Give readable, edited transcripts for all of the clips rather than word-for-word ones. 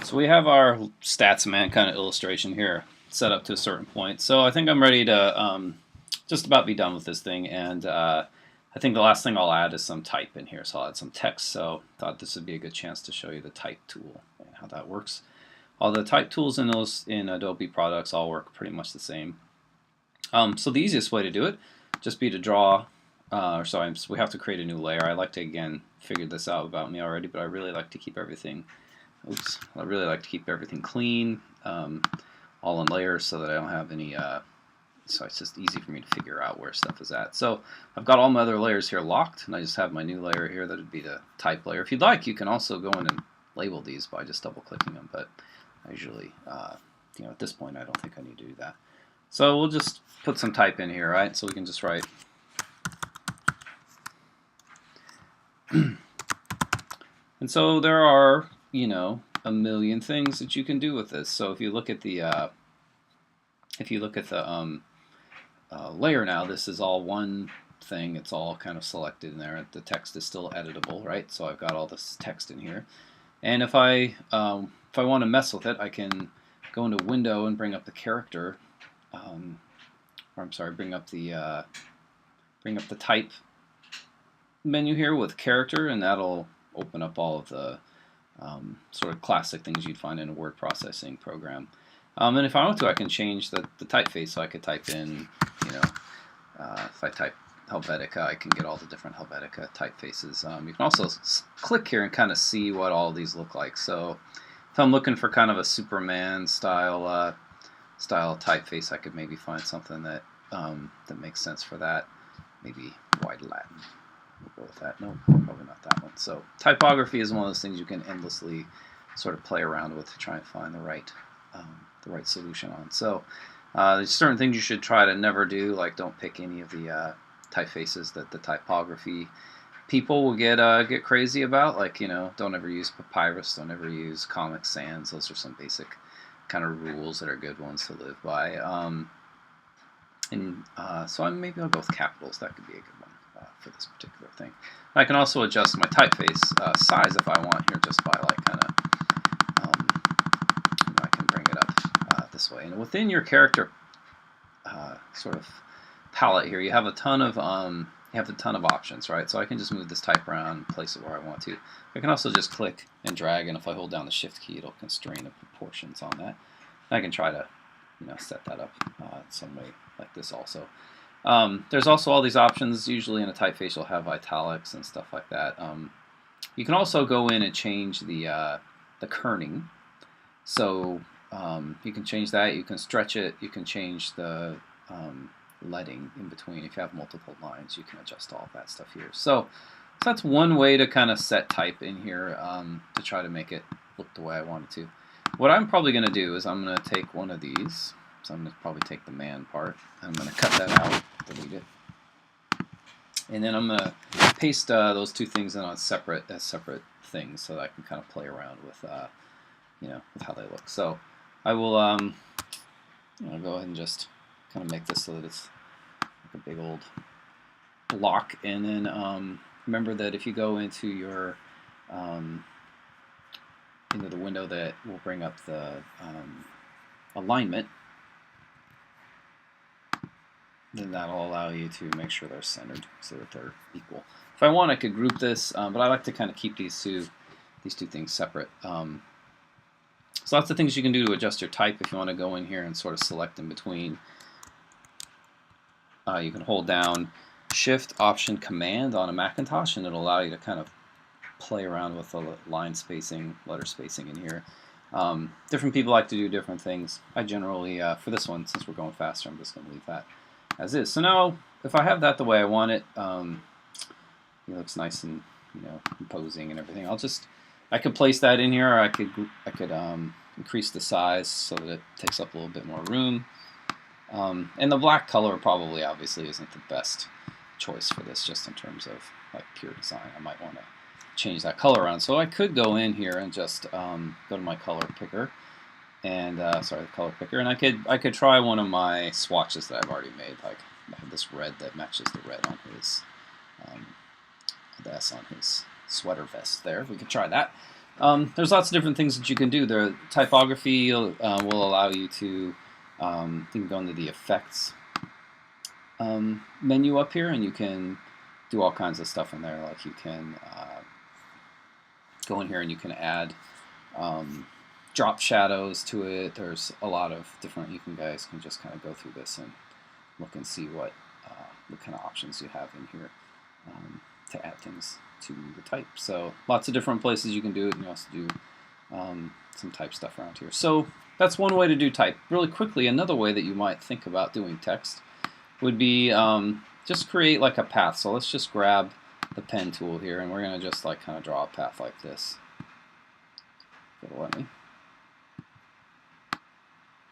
So we have our stats man kind of illustration here set up to a certain point. So I think I'm ready to just about be done with this thing. And I think the last thing I'll add is some type in here. So I'll add some text. So I thought this would be a good chance to show you the type tool and how that works. All the type tools in Adobe products all work pretty much the same. So the easiest way to do it just be to draw, we have to create a new layer. I like to, again, figure this out about me already, but I really like to keep everything clean, all in layers so that I don't have any, so it's just easy for me to figure out where stuff is at. So I've got all my other layers here locked, and I just have my new layer here that would be the type layer. If you'd like, you can also go in and label these by just double-clicking them, but I usually, at this point, I don't think I need to do that. So we'll just put some type in here, right? So we can just write and so there are, a million things that you can do with this. So if you look at the layer now, this is all one thing. It's all kind of selected in there. The text is still editable, right? So I've got all this text in here. And if I want to mess with it, I can go into Window and bring up the character, bring up the type menu here with character, and that'll open up all of the sort of classic things you'd find in a word processing program. And if I want to, I can change the typeface. So I could type in, if I type Helvetica, I can get all the different Helvetica typefaces. You can also click here and kind of see what all these look like. So if I'm looking for kind of a Superman style typeface, I could maybe find something that that makes sense for that. Maybe Wide Latin. We'll go with that. No, probably not that one. So typography is one of those things you can endlessly sort of play around with to try and find the right solution on. So there's certain things you should try to never do, like don't pick any of the typefaces that the typography people will get crazy about. Like, don't ever use Papyrus, don't ever use Comic Sans. Those are some basic kind of rules that are good ones to live by. So maybe I'll go with capitals. That could be a good one for this particular thing. I can also adjust my typeface size if I want here, just by like kind of, I can bring it up this way. And within your character sort of palette here, you have a ton of options, right? So I can just move this type around and place it where I want to. I can also just click and drag, and if I hold down the Shift key, it'll constrain the proportions on that. I can try to, set that up some way like this also. There's also all these options. Usually in a typeface you'll have italics and stuff like that. You can also go in and change the kerning. So you can change that. You can stretch it. You can change the leading in between. If you have multiple lines, you can adjust all of that stuff here. So that's one way to kind of set type in here to try to make it look the way I want it to. What I'm probably going to do is I'm going to take one of these. So I'm going to probably take the man part. I'm going to cut that out, delete it. And then I'm going to paste those two things in on separate things so that I can kind of play around with, with how they look. So I will I'll go ahead and just kind of make this so that it's like a big old block. And then remember that if you go into your into the window that will bring up the alignment, then that'll allow you to make sure they're centered so that they're equal. If I want, I could group this, but I like to kind of keep these two things separate. So lots of things you can do to adjust your type if you want to go in here and sort of select in between. You can hold down Shift, Option, Command on a Macintosh, and it'll allow you to kind of play around with the line spacing, letter spacing in here. Different people like to do different things. I generally, for this one, since we're going faster, I'm just going to leave that as is. So now, if I have that the way I want it, it looks nice and imposing and everything. I could place that in here, or I could increase the size so that it takes up a little bit more room. And the black color probably, obviously, isn't the best choice for this, just in terms of like pure design. I might want to change that color around. So I could go in here and just go to my color picker, and the color picker, and I could try one of my swatches that I've already made. Like I have this red that matches the red on his the S on his sweater vest there. We could try that. There's lots of different things that you can do. The typography will allow you to, you can go into the effects menu up here, and you can do all kinds of stuff in there. Like you can go in here and you can add drop shadows to it. There's a lot of different, guys can just kind of go through this and look and see what kind of options you have in here to add things to the type. So lots of different places you can do it, and you also do some type stuff around here. So that's one way to do type. Really quickly, another way that you might think about doing text would be just create like a path. So let's just grab the pen tool here, and we're going to just like kind of draw a path like this. It'll let me.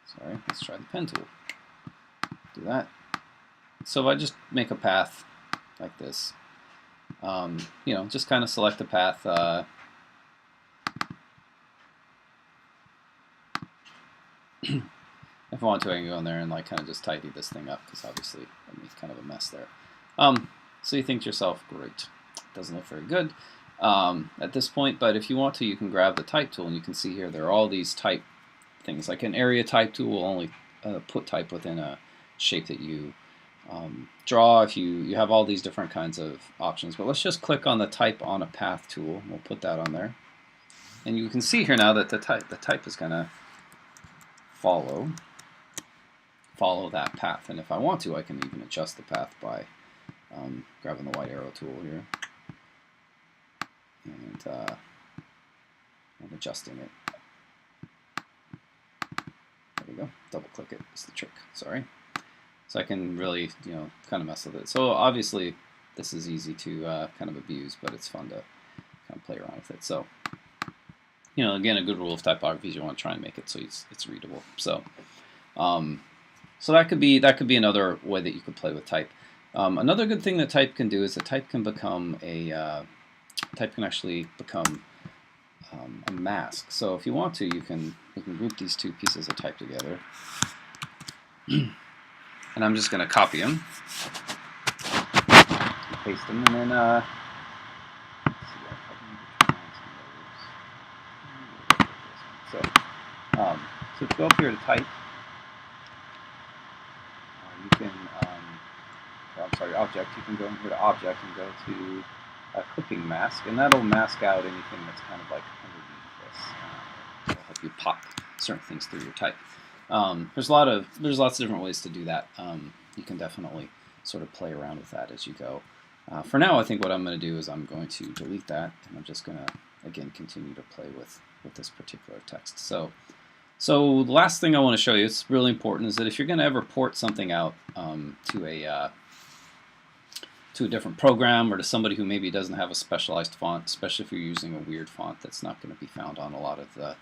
Sorry, let's try the pen tool. Do that. So if I just make a path like this, just kind of select the path. If I want to, I can go in there and like kind of just tidy this thing up, because obviously I made kind of a mess there. So you think to yourself, great, doesn't look very good at this point, but if you want to, you can grab the type tool, and you can see here there are all these type things. Like an area type tool will only put type within a shape that you draw. If you have all these different kinds of options, but let's just click on the type on a path tool. We'll put that on there, and you can see here now that the type is going to follow that path. And if I want to, I can even adjust the path by grabbing the white arrow tool here and adjusting it. There we go. Double click it is the trick. Sorry. So I can really, kind of mess with it. So obviously this is easy to kind of abuse, but it's fun to kind of play around with it. So, again, a good rule of typography is you want to try and make it so it's readable. So, so that could be another way that you could play with type. Another good thing that type can do is that type can become actually become a mask. So if you want to, you can group these two pieces of type together. And I'm just going to copy them, paste them, and then let's see if I can try some. So if you go up here to type, you can, object. You can go in here to object and go to clipping mask, and that'll mask out anything that's kind of like underneath this. It'll help you pop certain things through your type. There's lots of different ways to do that. You can definitely sort of play around with that as you go. For now, I think what I'm going to do is I'm going to delete that, and I'm just going to again continue to play with this particular text. So the last thing I want to show you, it's really important, is that if you're going to ever port something out to a different program, or to somebody who maybe doesn't have a specialized font, especially if you're using a weird font that's not going to be found on a lot of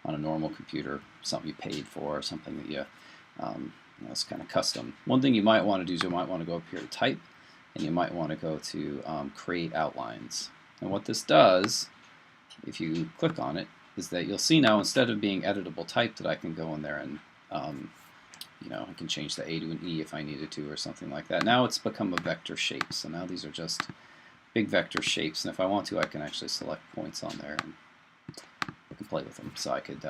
on a normal computer, something you paid for, or something that you it's kind of custom. One thing you might want to do is you might want to go up here to type, and you might want to go to create outlines. And what this does, if you click on it, is that you'll see now, instead of being editable type, that I can go in there and I can change the A to an E if I needed to, or something like that. Now it's become a vector shape. So now these are just big vector shapes, and if I want to, I can actually select points on there and I can play with them. So I could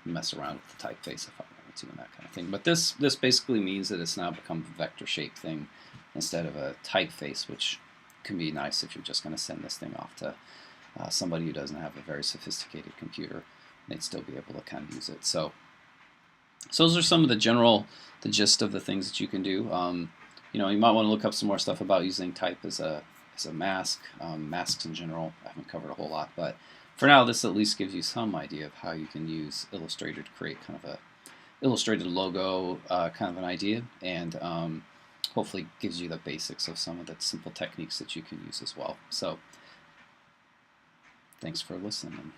mess around with the typeface if I wanted to, and that kind of thing. But this basically means that it's now become a vector shape thing instead of a typeface, which can be nice if you're just going to send this thing off to somebody who doesn't have a very sophisticated computer. They'd still be able to kind of use it. So those are some of the gist of the things that you can do. You might want to look up some more stuff about using type as a mask. Masks in general, I haven't covered a whole lot, but for now, this at least gives you some idea of how you can use Illustrator to create kind of a illustrated logo, kind of an idea, and hopefully gives you the basics of some of the simple techniques that you can use as well. So thanks for listening.